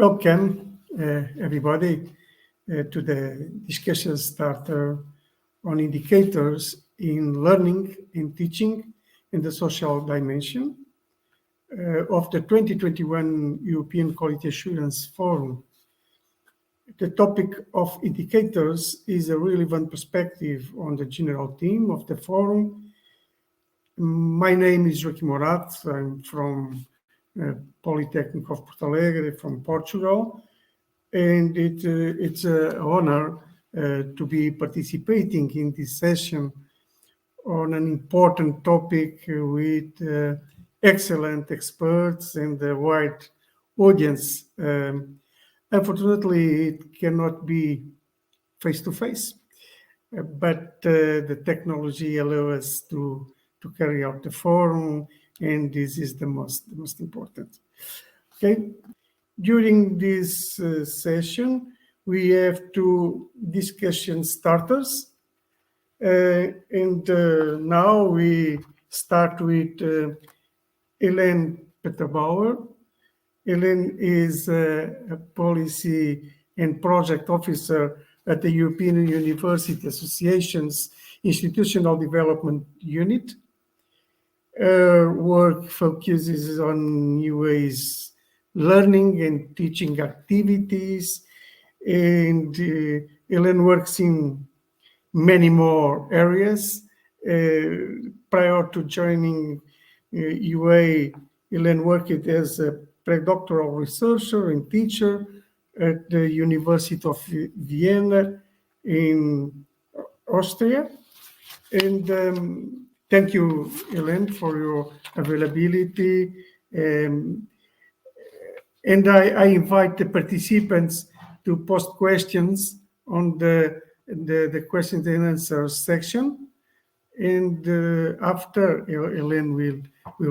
Welcome, everybody, to the discussion starter on indicators in learning and teaching in the social dimension of the 2021 European Quality Assurance Forum. The topic of indicators is a relevant perspective on the general theme of the forum. My name is Joaquim Mourato. I'm from Polytechnic of Porto Alegre, from Portugal, and it's an honor to be participating in this session on an important topic with excellent experts and a wide audience. Unfortunately, it cannot be face-to-face, but the technology allows us to carry out the forum, and this is the most important. Okay. During this session, we have two discussion starters. Now we start with Elaine Peterbauer. Helene is a policy and project officer at the European University Association's Institutional Development Unit. Her work focuses on UA's learning and teaching activities, and Elaine works in many more areas. Prior to joining UA, Elaine worked as a predoctoral researcher and teacher at the University of Vienna in Austria. And thank you, Elaine, for your availability. And I invite the participants to post questions on the questions and answers section. And after, Elaine will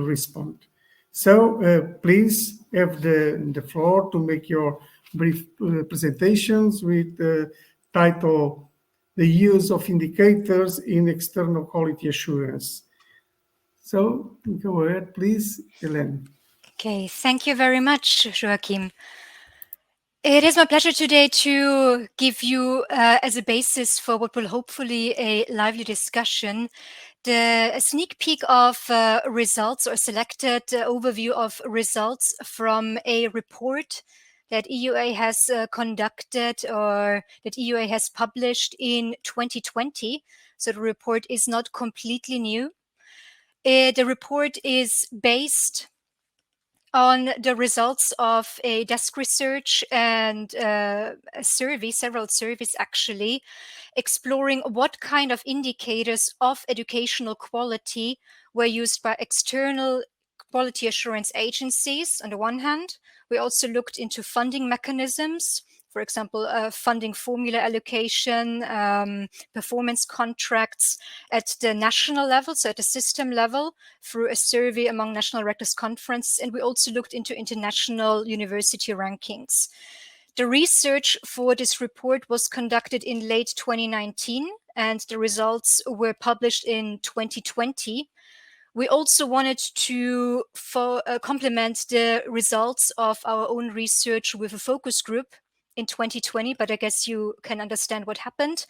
respond. So please have the floor to make your brief presentations with the title, The Use of Indicators in External Quality Assurance. So go ahead, please, Elaine. Okay, thank you very much, Joaquim. It is my pleasure today to give you, as a basis for what will hopefully a lively discussion, a sneak peek of results or selected overview of results from a report that EUA has conducted or that EUA has published in 2020. So the report is not completely new. The report is based on the results of a desk research and a survey, several surveys actually, exploring what kind of indicators of educational quality were used by external quality assurance agencies on the one hand. We also looked into funding mechanisms, for example, funding formula allocation, performance contracts at the national level, so at the system level, through a survey among national rectors conferences. And we also looked into international university rankings. The research for this report was conducted in late 2019, and the results were published in 2020. We also wanted to complement the results of our own research with a focus group in 2020, but I guess you can understand what happened.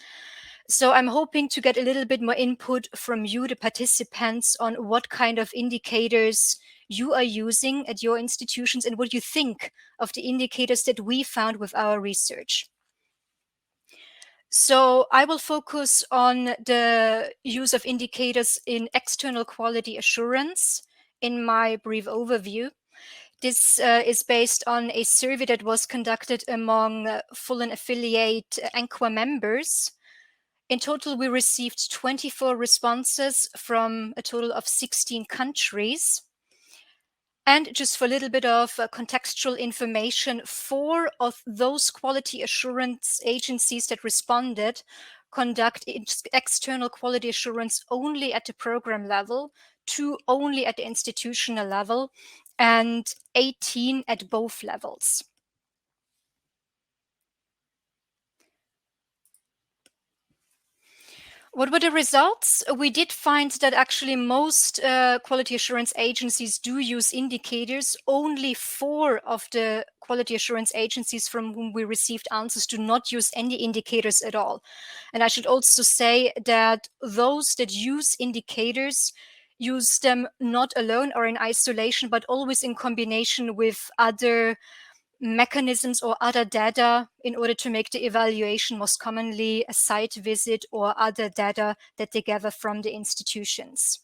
So I'm hoping to get a little bit more input from you, the participants, on what kind of indicators you are using at your institutions and what you think of the indicators that we found with our research. So I will focus on the use of indicators in external quality assurance in my brief overview. This is based on a survey that was conducted among full and affiliate EQAF members. In total, we received 24 responses from a total of 16 countries. And just for a little bit of contextual information, 4 of those quality assurance agencies that responded conduct external quality assurance only at the program level, 2 only at the institutional level, and 18 at both levels. What were the results? We did find that actually most quality assurance agencies do use indicators. Only 4 of the quality assurance agencies from whom we received answers do not use any indicators at all. And I should also say that those that use indicators use them not alone or in isolation, but always in combination with other mechanisms or other data in order to make the evaluation, most commonly a site visit or other data that they gather from the institutions.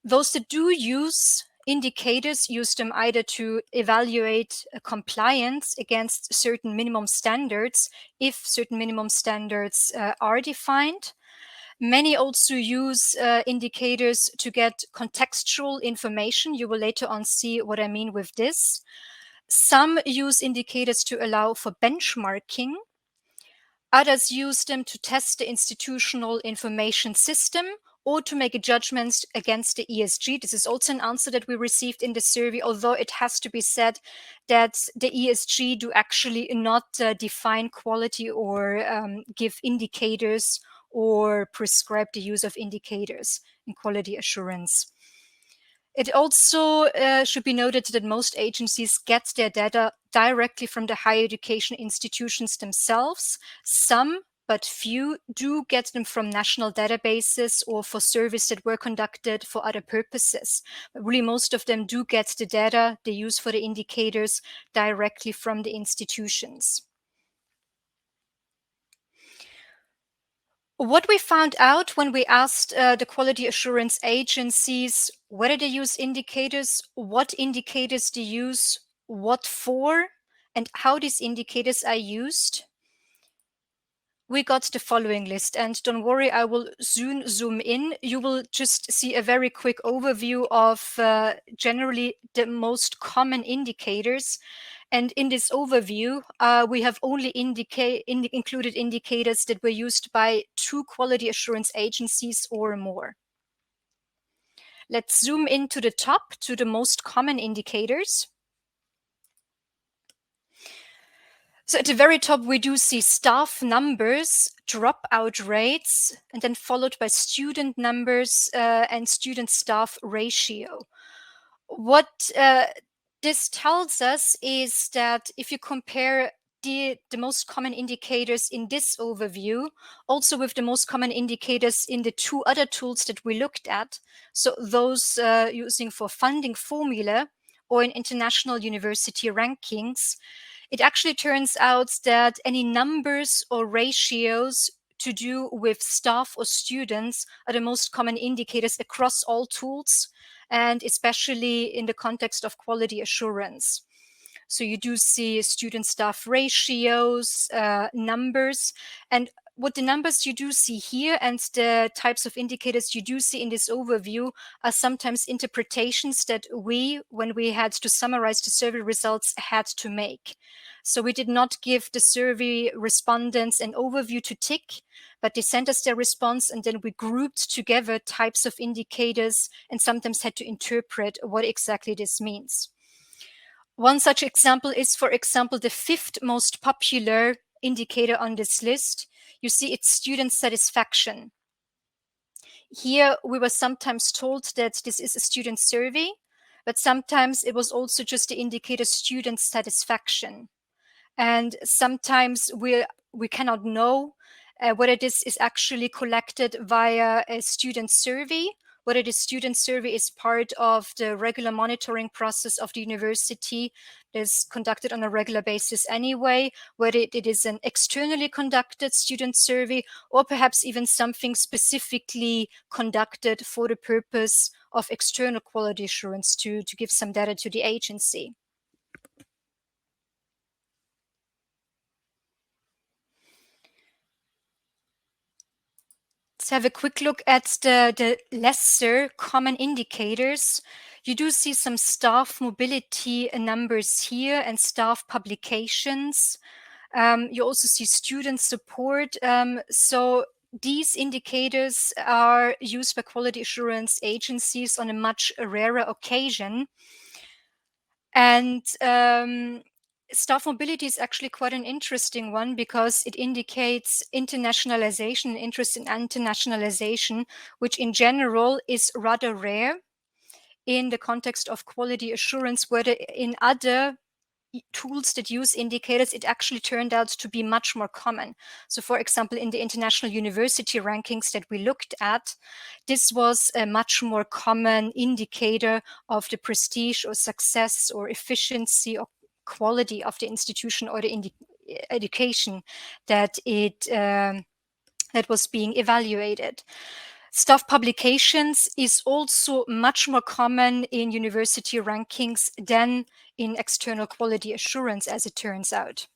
Those that do use indicators use them either to evaluate compliance against certain minimum standards, if certain minimum standards are defined. Many also use indicators to get contextual information. You will later on see what I mean with this. Some use indicators to allow for benchmarking. Others use them to test the institutional information system or to make a judgment against the ESG. This is also an answer that we received in the survey, although it has to be said that the ESG do actually not define quality or give indicators or prescribe the use of indicators in quality assurance. It also should be noted that most agencies get their data directly from the higher education institutions themselves. Some, but few, do get them from national databases or for surveys that were conducted for other purposes. But really, most of them do get the data they use for the indicators directly from the institutions. What we found out when we asked the quality assurance agencies whether they use indicators, what indicators they use, what for, and how these indicators are used, we got the following list. And don't worry, I will soon zoom in. You will just see a very quick overview of generally the most common indicators. And in this overview, we have only included indicators that were used by 2 quality assurance agencies or more. Let's zoom into the top to the most common indicators. So at the very top, we do see staff numbers, dropout rates, and then followed by student numbers and student-staff ratio. What this tells us is that if you compare the most common indicators in this overview, also with the most common indicators in the 2 other tools that we looked at, so those using for funding formula or in international university rankings, it actually turns out that any numbers or ratios to do with staff or students are the most common indicators across all tools, and especially in the context of quality assurance. So you do see student-staff ratios, numbers, and what the numbers you do see here and the types of indicators you do see in this overview are sometimes interpretations that we, when we had to summarize the survey results, had to make. So we did not give the survey respondents an overview to tick, but they sent us their response and then we grouped together types of indicators and sometimes had to interpret what exactly this means. One such example is, for example, the 5th most popular indicator on this list. You see it's student satisfaction. Here we were sometimes told that this is a student survey, but sometimes it was also just the indicator student satisfaction. And sometimes we cannot know whether this is actually collected via a student survey, whether the student survey is part of the regular monitoring process of the university that is conducted on a regular basis anyway, whether it is an externally conducted student survey, or perhaps even something specifically conducted for the purpose of external quality assurance to give some data to the agency. Let's have a quick look at the lesser common indicators. You do see some staff mobility numbers here and staff publications. You also see student support. So these indicators are used by quality assurance agencies on a much rarer occasion. And staff mobility is actually quite an interesting one because it indicates internationalization, interest in internationalization, which in general is rather rare in the context of quality assurance, whether in other tools that use indicators, it actually turned out to be much more common. So for example, in the international university rankings that we looked at, this was a much more common indicator of the prestige or success or efficiency or quality of the institution or the education that that was being evaluated. Staff publications is also much more common in university rankings than in external quality assurance, as it turns out.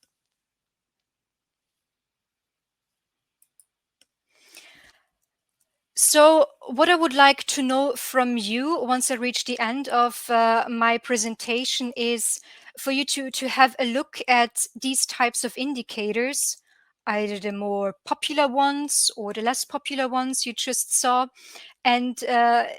So what I would like to know from you once I reach the end of my presentation is for you to have a look at these types of indicators, either the more popular ones or the less popular ones you just saw, and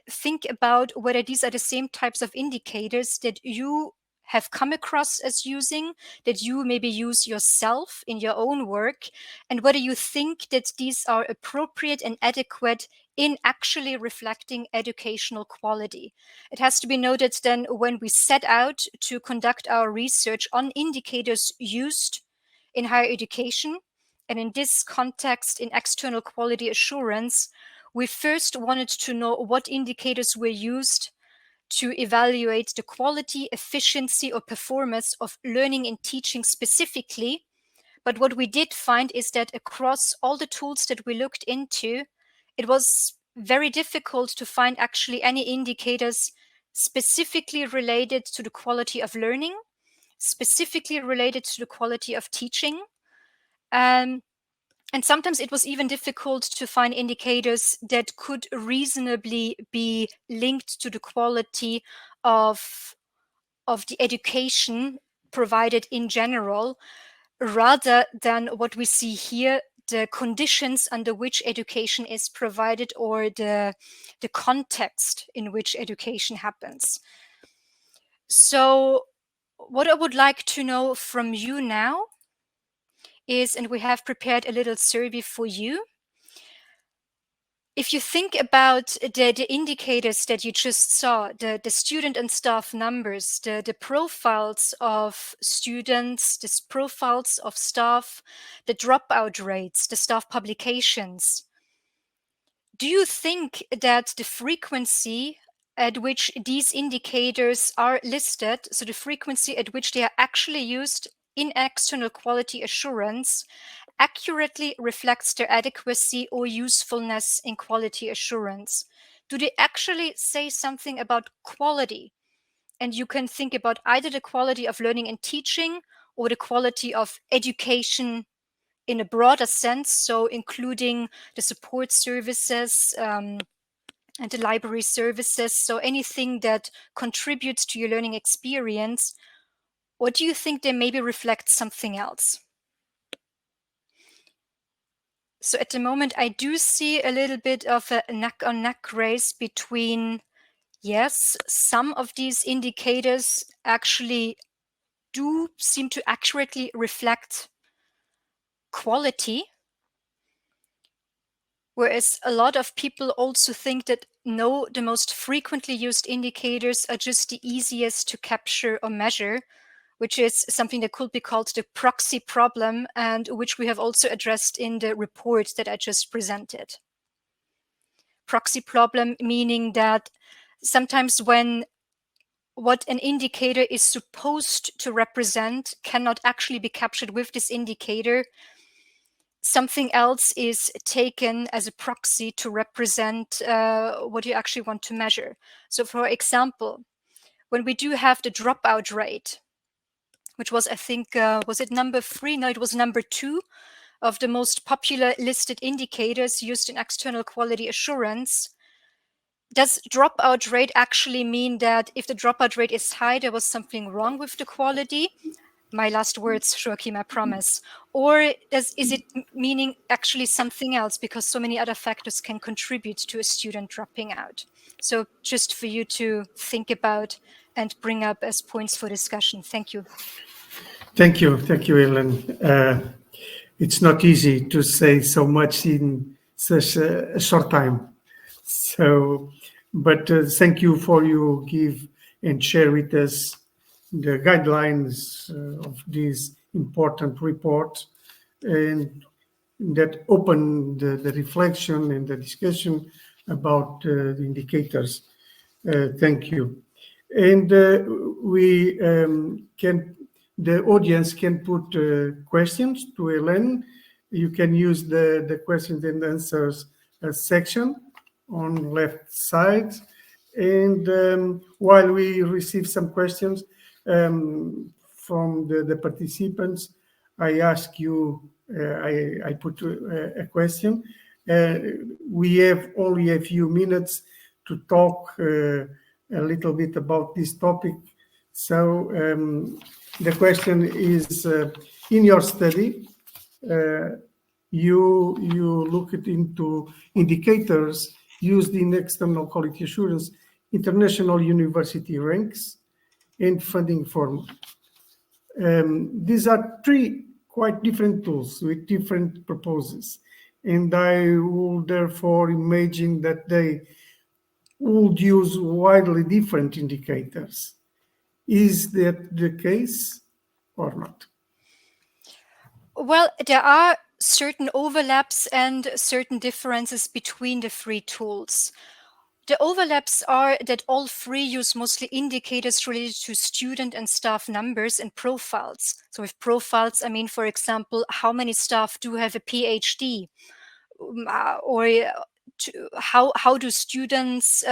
think about whether these are the same types of indicators that you have come across as using, that you maybe use yourself in your own work, and whether you think that these are appropriate and adequate in actually reflecting educational quality. It has to be noted then when we set out to conduct our research on indicators used in higher education, and in this context, in external quality assurance, we first wanted to know what indicators were used to evaluate the quality, efficiency, or performance of learning and teaching specifically. But what we did find is that across all the tools that we looked into, it was very difficult to find actually any indicators specifically related to the quality of learning, specifically related to the quality of teaching. And sometimes it was even difficult to find indicators that could reasonably be linked to the quality of the education provided in general, rather than what we see here, the conditions under which education is provided or the context in which education happens. So what I would like to know from you now is, and we have prepared a little survey for you. If you think about the indicators that you just saw, the student and staff numbers, the profiles of students, the profiles of staff, the dropout rates, the staff publications, do you think that the frequency at which these indicators are listed, so the frequency at which they are actually used in external quality assurance, accurately reflects their adequacy or usefulness in quality assurance? Do they actually say something about quality? And you can think about either the quality of learning and teaching or the quality of education in a broader sense, so including the support services and the library services, so anything that contributes to your learning experience. Or do you think they maybe reflect something else? So at the moment, I do see a little bit of a neck-on-neck race between, yes, some of these indicators actually do seem to accurately reflect quality, whereas a lot of people also think that no, the most frequently used indicators are just the easiest to capture or measure, which is something that could be called the proxy problem, and which we have also addressed in the report that I just presented. Proxy problem meaning that sometimes when what an indicator is supposed to represent cannot actually be captured with this indicator, something else is taken as a proxy to represent what you actually want to measure. So for example, when we do have the dropout rate, which was, I think, was it number 3? No, it was number 2 of the most popular listed indicators used in external quality assurance. Does dropout rate actually mean that if the dropout rate is high, there was something wrong with the quality? My last words, Joaquim, I promise. Or is it meaning actually something else, because so many other factors can contribute to a student dropping out? So just for you to think about and bring up as points for discussion. Thank you. Thank you, Elaine. It's not easy to say so much in such a short time. So, but thank you for you give and share with us the guidelines of this important report, and that open the reflection and the discussion about the indicators. Thank you. And we can, the audience can put questions to Elaine. You can use the questions and answers section on left side. And while we receive some questions from the participants, I ask you, I put a question. We have only a few minutes to talk a little bit about this topic. So the question is, in your study, you looked into indicators used in external quality assurance, international university ranks, and funding formula. These are three quite different tools with different purposes, and I would therefore imagine that they would use widely different indicators. Is that the case or not? Well, there are certain overlaps and certain differences between the three tools. The overlaps are that all three use mostly indicators related to student and staff numbers and profiles. So with profiles, I mean, for example, how many staff do have a PhD? Or how do students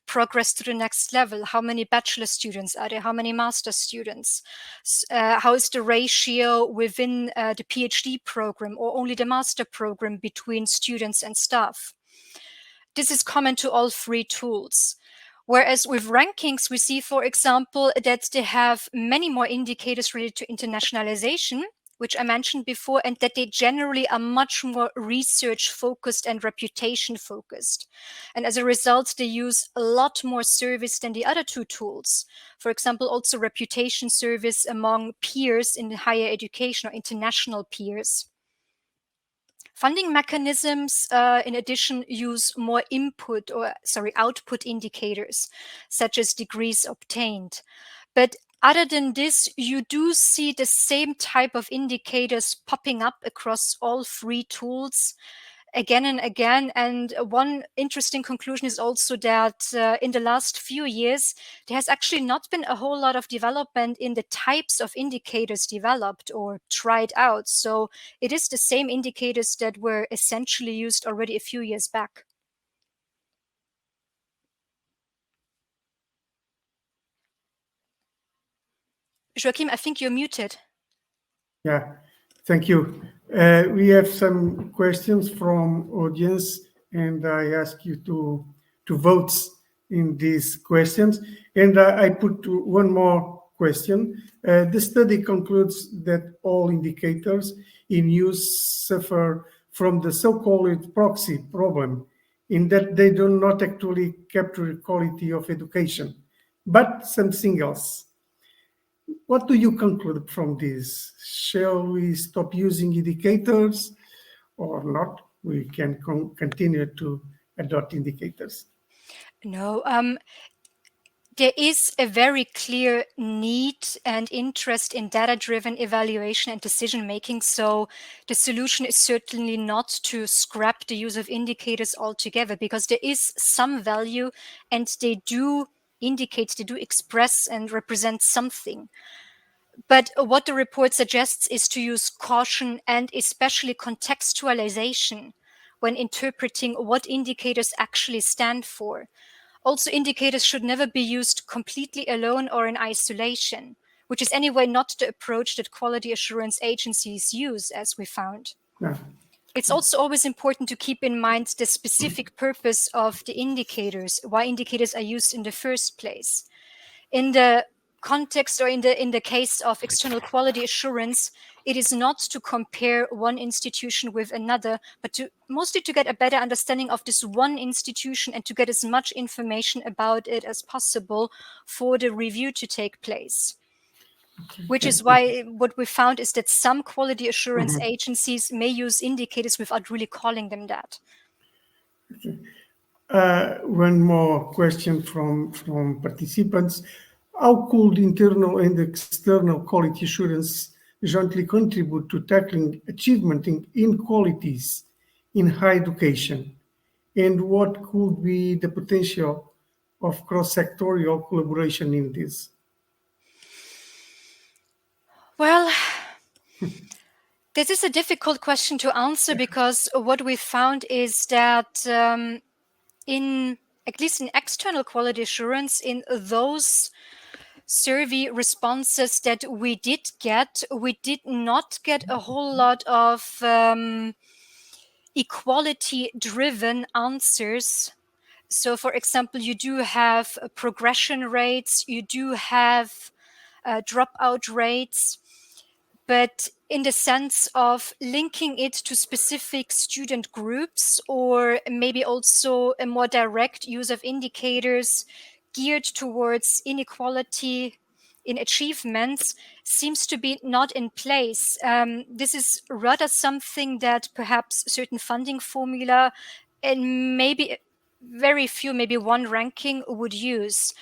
progress to the next level? How many bachelor students are there? How many master students? How is the ratio within the PhD program or only the master program between students and staff? This is common to all three tools. Whereas with rankings, we see, for example, that they have many more indicators related to internationalization, which I mentioned before, and that they generally are much more research focused and reputation focused. And as a result, they use a lot more service than the other two tools. For example, also reputation service among peers in higher education or international peers. Funding mechanisms, in addition, use more output indicators, such as degrees obtained. But other than this, you do see the same type of indicators popping up across all three tools again and again. And one interesting conclusion is also that in the last few years, there has actually not been a whole lot of development in the types of indicators developed or tried out. So it is the same indicators that were essentially used already a few years back. Joaquim, I think you're muted. Yeah, thank you. We have some questions from audience, and I ask you to vote in these questions. And I put one more question. The study concludes that all indicators in use suffer from the so-called proxy problem, in that they do not actually capture quality of education, but something else. What do you conclude from this? Shall we stop using indicators or not? We can continue to adopt indicators. No, there is a very clear need and interest in data-driven evaluation and decision-making. So the solution is certainly not to scrap the use of indicators altogether, because there is some value and they do indicate, they do express and represent something. But what the report suggests is to use caution and especially contextualization when interpreting what indicators actually stand for. Also, indicators should never be used completely alone or in isolation, which is anyway not the approach that quality assurance agencies use, as we found. Yeah. It's also always important to keep in mind the specific purpose of the indicators, why indicators are used in the first place. In the context or in the case of external quality assurance, it is not to compare one institution with another, but mostly to get a better understanding of this one institution and to get as much information about it as possible for the review to take place. which is why what we found is that some quality assurance agencies may use indicators without really calling them that. One more question from participants. How could internal and external quality assurance jointly contribute to tackling achievement in inequalities in higher education? And what could be the potential of cross-sectorial collaboration in this? Well, this is a difficult question to answer because what we found is that at least in external quality assurance, in those survey responses that we did not get a whole lot of equality-driven answers. So, for example, you do have progression rates, you do have dropout rates, but in the sense of linking it to specific student groups, or maybe also a more direct use of indicators geared towards inequality in achievements, seems to be not in place. This is rather something that perhaps certain funding formula and maybe very few, maybe one ranking would use.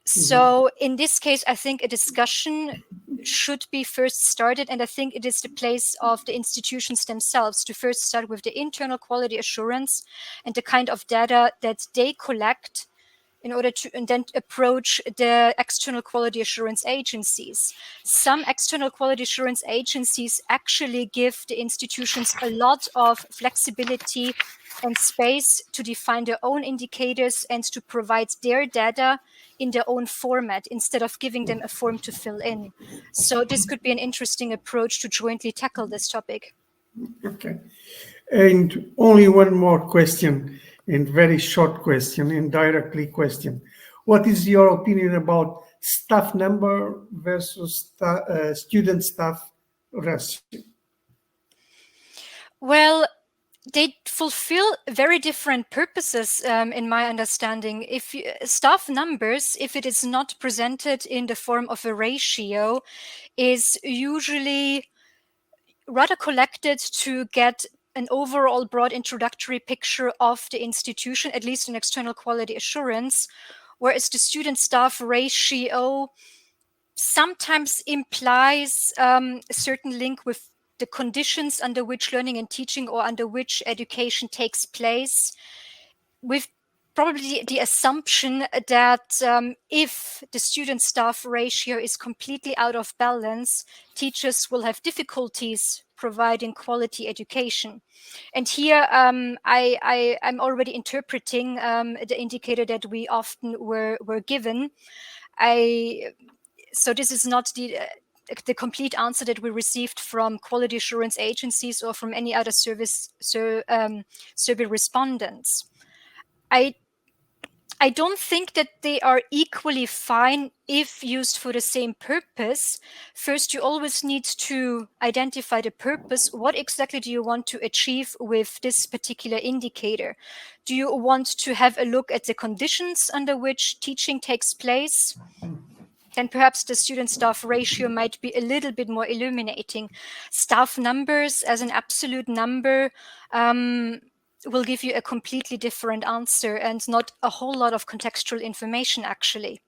So in this case, I think a discussion should be first started, and I think it is the place of the institutions themselves to first start with the internal quality assurance and the kind of data that they collect in order to and then approach the external quality assurance agencies. Some external quality assurance agencies actually give the institutions a lot of flexibility and space to define their own indicators and to provide their data in their own format instead of giving them a form to fill in. So this could be an interesting approach to jointly tackle this topic. Okay. And only one more question, and very short question, and directly question. What is your opinion about staff number versus student staff ratio? Well, they fulfill very different purposes, in my understanding. If staff numbers, if it is not presented in the form of a ratio, is usually rather collected to get an overall broad introductory picture of the institution, at least in external quality assurance, whereas the student-staff ratio sometimes implies a certain link with the conditions under which learning and teaching or under which education takes place, with probably the assumption that if the student-staff ratio is completely out of balance, teachers will have difficulties providing quality education. And here I'm already interpreting the indicator that we often were given. So this is not the complete answer that we received from quality assurance agencies or from any other survey respondents. I don't think that they are equally fine if used for the same purpose. First, you always need to identify the purpose. What exactly do you want to achieve with this particular indicator? Do you want to have a look at the conditions under which teaching takes place? Then perhaps the student-staff ratio might be a little bit more illuminating. Staff numbers as an absolute number will give you a completely different answer and not a whole lot of contextual information, actually.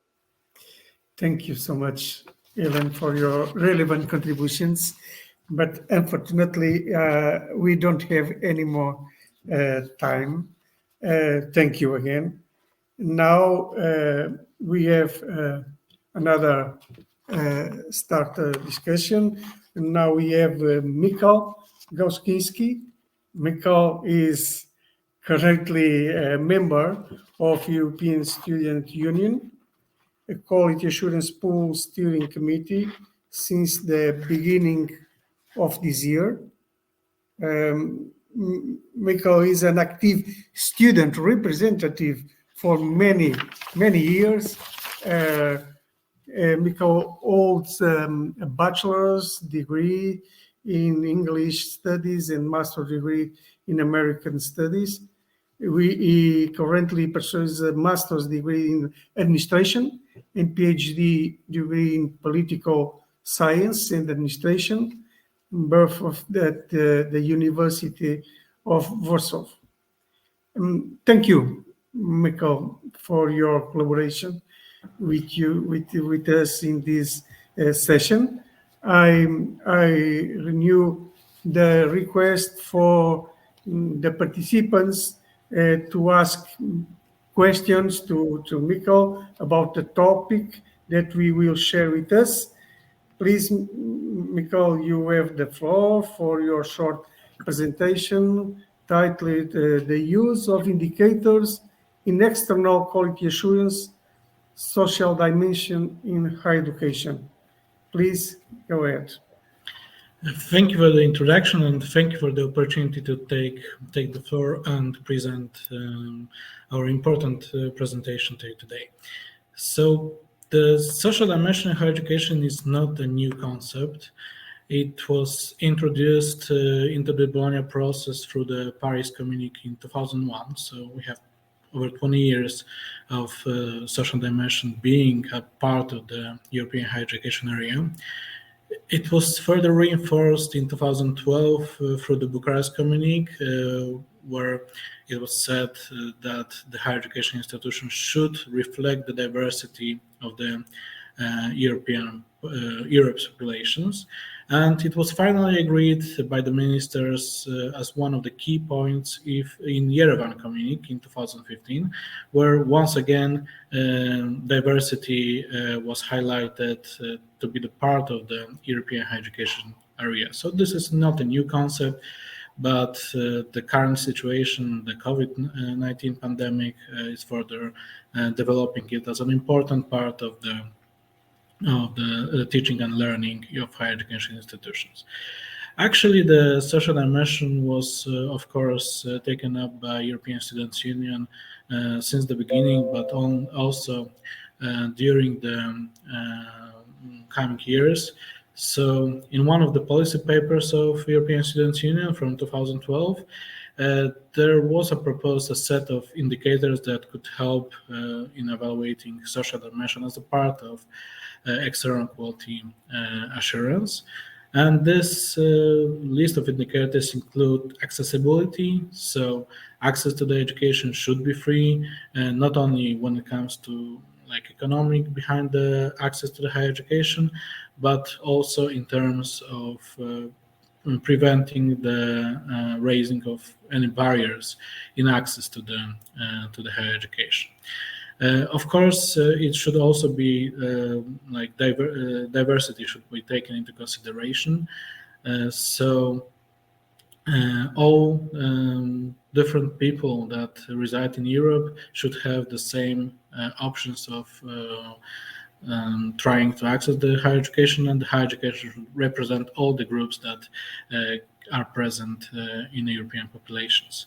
Thank you so much, Elaine, for your relevant contributions. But unfortunately, we don't have any more time. Thank you again. Now we have another start discussion. And now we have Mikhail Goskinski. Mikhail is currently a member of European Student Union, a quality assurance pool steering committee since the beginning of this year. Mikhail is an active student representative for many years. Mikhail holds a bachelor's degree in English studies and master's degree in American studies. He currently pursues a master's degree in administration and PhD degree in political Science and Administration, birth of the University of Warsaw. Thank you, Mikhail, for your collaboration with us in this session. I renew the request for the participants to ask questions to Mikhail about the topic that we will share with us. Please, Mikhail, you have the floor for your short presentation titled The Use of Indicators in External Quality Assurance, Social Dimension in Higher Education. Please go ahead. Thank you for the introduction, and thank you for the opportunity to take the floor and present our important presentation to you today. So the social dimension in higher education is not a new concept. It was introduced into the Bologna process through the Paris Communique in 2001. So we have over 20 years of social dimension being a part of the European higher education area. It was further reinforced in 2012 through the Bucharest Communique, where it was said that the higher education institutions should reflect the diversity of the Europe's populations. And it was finally agreed by the ministers as one of the key points in Yerevan Communique in 2015, where once again diversity was highlighted to be the part of the European higher education area. So this is not a new concept, but the current situation, the COVID-19 pandemic, is further developing it as an important part of the teaching and learning of higher education institutions. Actually, the social dimension was, of course, taken up by European Students' Union since the beginning, but also during the coming years. So in one of the policy papers of European Students' Union from 2012, there was a set of indicators that could help in evaluating social dimension as a part of external quality assurance. And this list of indicators include accessibility. So access to the education should be free, and not only when it comes to economic behind the access to the higher education, but also in terms of preventing the raising of any barriers in access to the higher education. Of course, it should also be diversity should be taken into consideration. So all different people that reside in Europe should have the same options of trying to access the higher education, and the higher education should represent all the groups that are present in the European populations.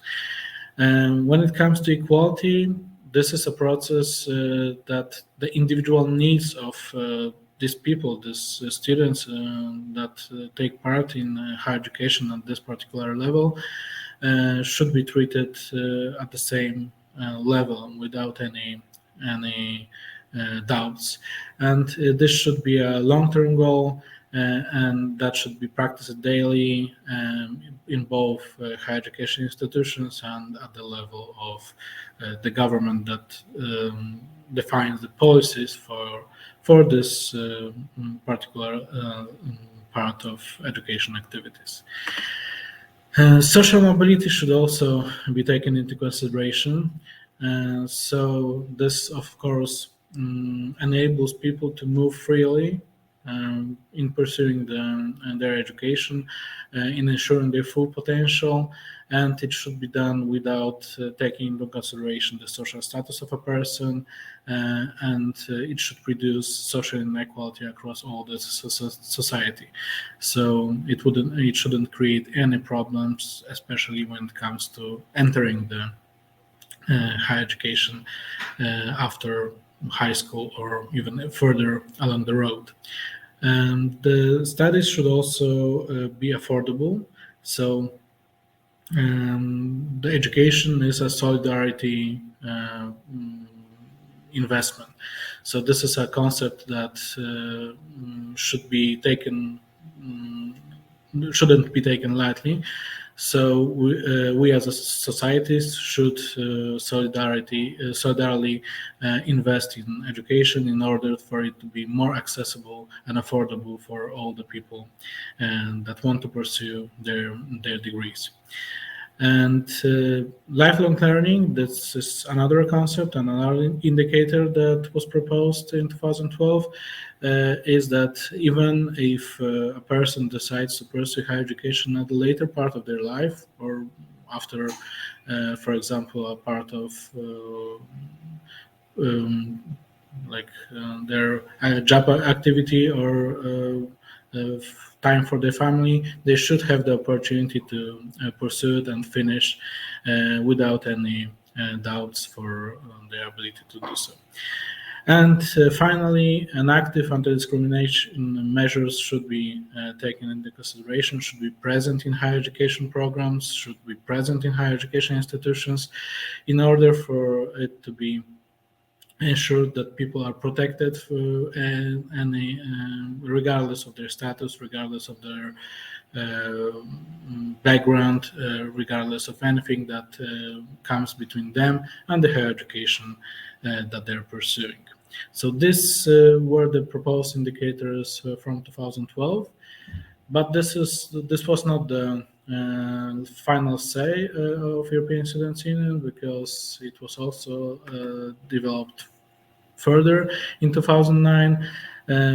When it comes to equality, this is a process that the individual needs of these people, these students that take part in higher education at this particular level, should be treated at the same level without any doubts. And this should be a long-term goal, and that should be practiced daily in both higher education institutions and at the level of the government that defines the policies for this particular part of education activities. Social mobility should also be taken into consideration. So this, of course, enables people to move freely in pursuing their education, in ensuring their full potential, and it should be done without taking into consideration the social status of a person, and it should reduce social inequality across all the society. So it shouldn't create any problems, especially when it comes to entering the higher education after high school or even further along the road. The studies should also be affordable. So the education is a solidarity investment. So this is a concept that shouldn't be taken lightly. So we as a society should solidarily invest in education in order for it to be more accessible and affordable for all the people that want to pursue their degrees. And lifelong learning, this is another concept and another indicator that was proposed in 2012, is that even if a person decides to pursue higher education at the later part of their life, or after, for example, a part of their job activity or time for their family, they should have the opportunity to pursue it and finish without any doubts for their ability to do so. And finally, an active anti-discrimination measures should be taken into consideration, should be present in higher education programs, should be present in higher education institutions in order for it to be ensured that people are protected regardless of their status, regardless of their background, regardless of anything that comes between them and the higher education that they're pursuing. So these were the proposed indicators from 2012, but this was not the final say of European Students' Union, because it was also developed further in 2009.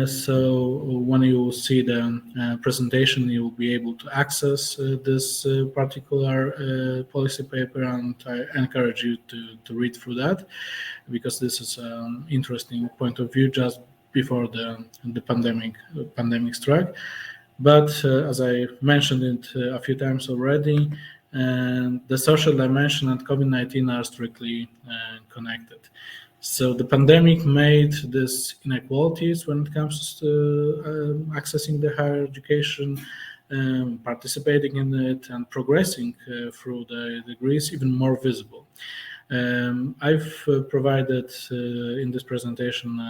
So when you see the presentation, you will be able to access this particular policy paper, and I encourage you to read through that, because this is an interesting point of view just before the pandemic struck. But as I mentioned it a few times already, the social dimension and COVID-19 are strictly connected. So the pandemic made these inequalities when it comes to accessing the higher education, participating in it, and progressing through the degrees even more visible. I've provided in this presentation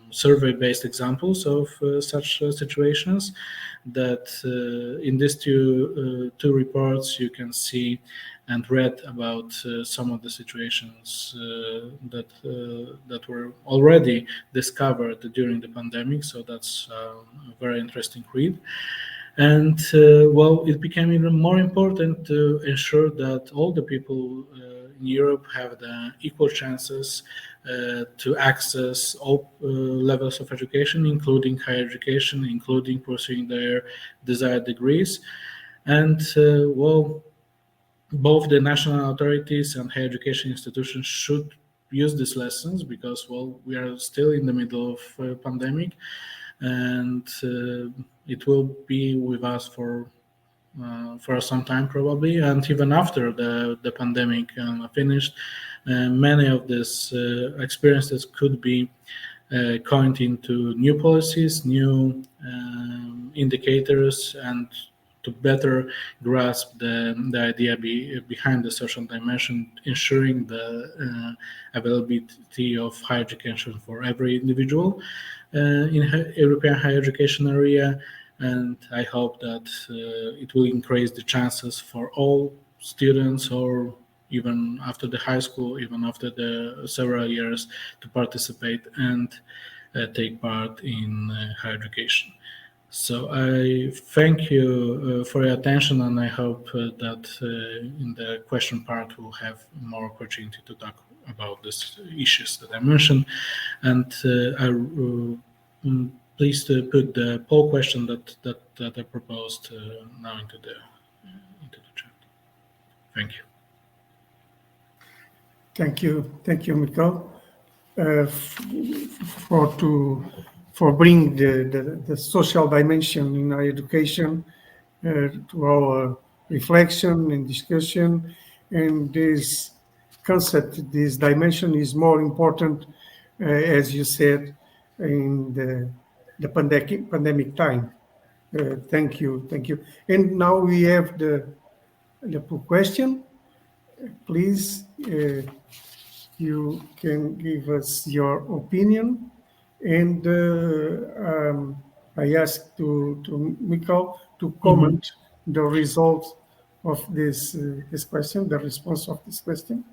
survey-based examples of such situations that in these two reports you can see and read about some of the situations that were already discovered during the pandemic. So that's a very interesting read. And well, it became even more important to ensure that all the people in Europe have the equal chances to access all levels of education, including higher education, including pursuing their desired degrees. And well, both the national authorities and higher education institutions should use these lessons, because, well, we are still in the middle of a pandemic, and it will be with us for some time probably, and even after the pandemic finished, many of these experiences could be coined into new policies, new indicators, and to better grasp the idea behind the social dimension, ensuring the availability of higher education for every individual in European higher education area. And I hope that it will increase the chances for all students, or even after the high school, even after the several years, to participate and take part in higher education. So I thank you for your attention, and I hope that in the question part we'll have more opportunity to talk about these issues that I mentioned. And please put the poll question that I proposed now into the chat. Thank you. Thank you, Mikhail, for bringing the social dimension in our education to our reflection and discussion. And this concept, this dimension, is more important, as you said, in the pandemic time. Thank you. And now we have the question. Please you can give us your opinion. And I asked to Mikhail to comment the result of this question, the response of this question.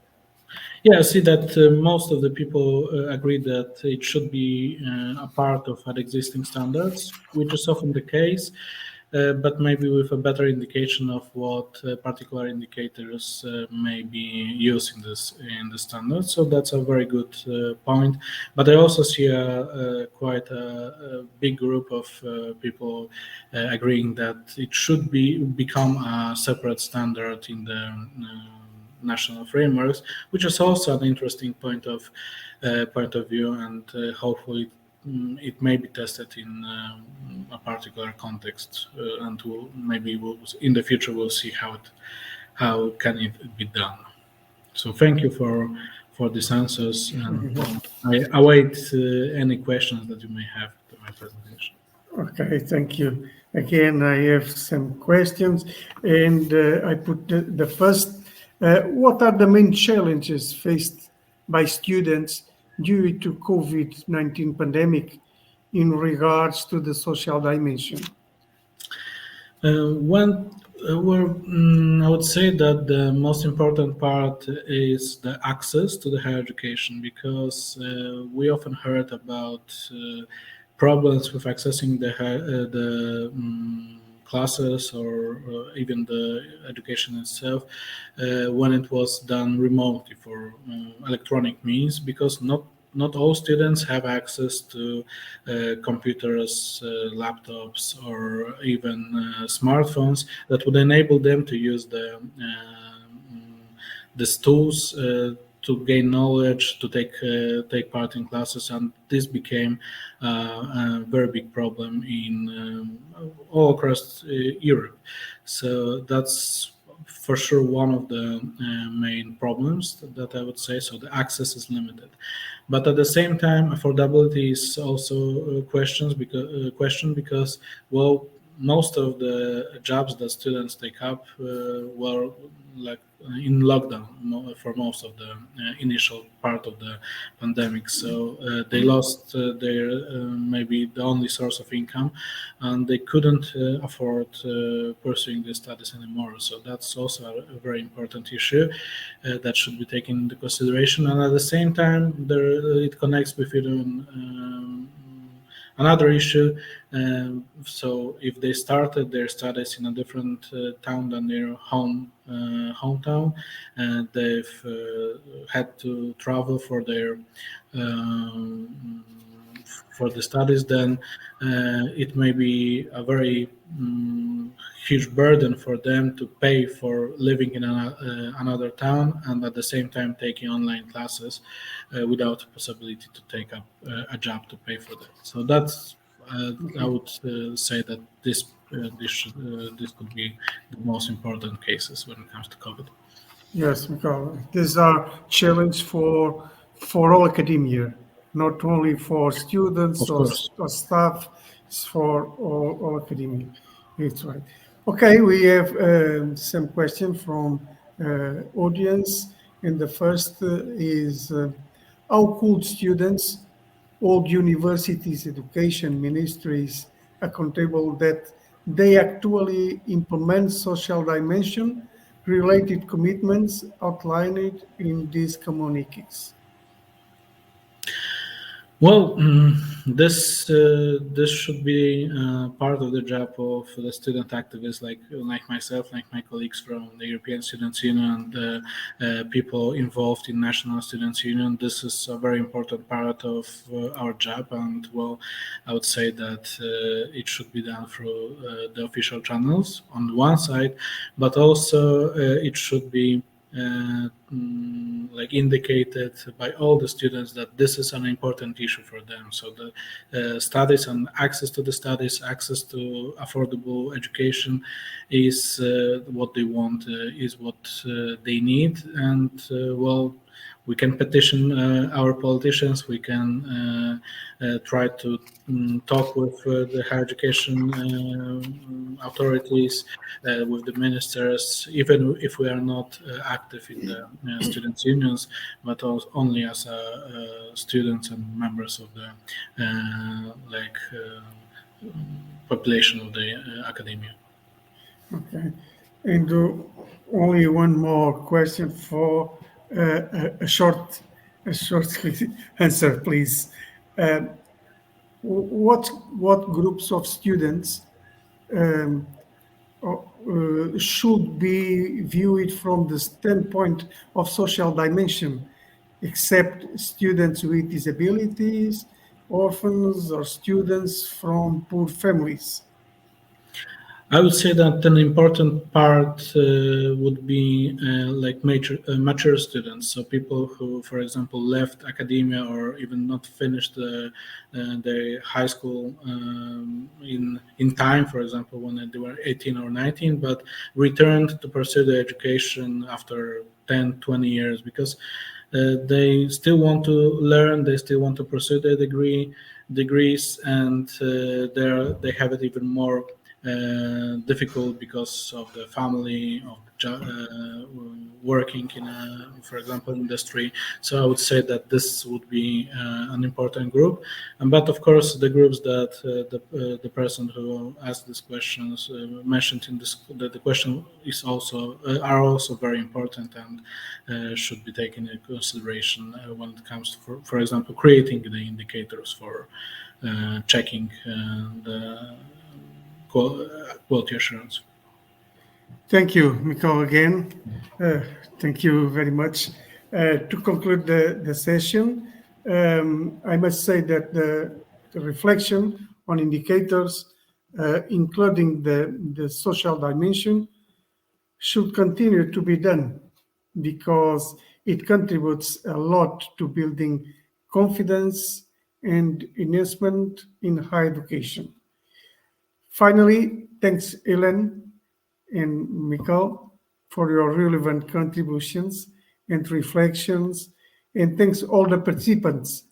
Yeah, I see that most of the people agree that it should be a part of our existing standards, which is often the case, but maybe with a better indication of what particular indicators may be used in the standards. So that's a very good point. But I also see quite a big group of people agreeing that it should become a separate standard in the national frameworks, which is also an interesting point of view, and hopefully it may be tested in a particular context, and maybe in the future we'll see how can it be done. So thank you for these answers, and I await any questions that you may have to my presentation. Okay, thank you. Again, I have some questions, and I put the first. What are the main challenges faced by students due to COVID-19 pandemic in regards to the social dimension? I would say that the most important part is the access to the higher education, because we often heard about problems with accessing the classes or even the education itself when it was done remotely for electronic means, because not all students have access to computers, laptops, or even smartphones that would enable them to use these tools to gain knowledge, to take part in classes, and this became a very big problem in all across Europe. So that's for sure one of the main problems that I would say. So the access is limited, but at the same time, affordability is also a question because well, most of the jobs that students take up were like in lockdown for most of the initial part of the pandemic. So they lost their maybe the only source of income, and they couldn't afford pursuing their studies anymore. So that's also a very important issue that should be taken into consideration. And at the same time, it connects with another issue. So if they started their studies in a different town than their hometown, and they've had to travel for the studies, then it may be a very huge burden for them to pay for living in another town and at the same time taking online classes without the possibility to take up a job to pay for that. So that's I would say that this could be the most important cases when it comes to COVID. Yes, Mikhail. These are challenges for all academia, not only for students or staff, it's for all academia. That's right. Okay, we have some questions from audience, and the first is how could students hold universities, education ministries accountable that they actually implement social dimension related commitments outlined in these communiques? Well, this should be part of the job of the student activists like myself, like my colleagues from the European Students' Union and people involved in National Students' Union. This is a very important part of our job, and well, I would say that it should be done through the official channels on one side, but also it should be like indicated by all the students that this is an important issue for them. So the studies and access to the studies, access to affordable education is what they want, is what they need. And well, We can petition our politicians. We can try to talk with the higher education authorities, with the ministers, even if we are not active in the students' unions, but also only as students and members of the population of the academia. Okay, and only one more question for a short answer, please. What groups of students should be viewed from the standpoint of social dimension, except students with disabilities, orphans, or students from poor families? I would say that an important part would be mature students, so people who, for example, left academia or even not finished the high school in time, for example, when they were 18 or 19, but returned to pursue their education after 10, 20 years, because they still want to learn, they still want to pursue their degrees, and they have it even more difficult because of the family, of working in a, for example, industry. So I would say that this would be an important group. But of course, the groups that the person who asked these questions mentioned in this, that the question is also are also very important and should be taken into consideration when it comes to, for example, creating the indicators for checking the quality assurance. Thank you, Mikhail, again. Thank you very much. To conclude the session, I must say that the reflection on indicators, including the social dimension, should continue to be done because it contributes a lot to building confidence and investment in higher education. Finally, thanks, Elaine and Mikhail, for your relevant contributions and reflections, and thanks all the participants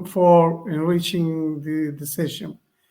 for enriching the session.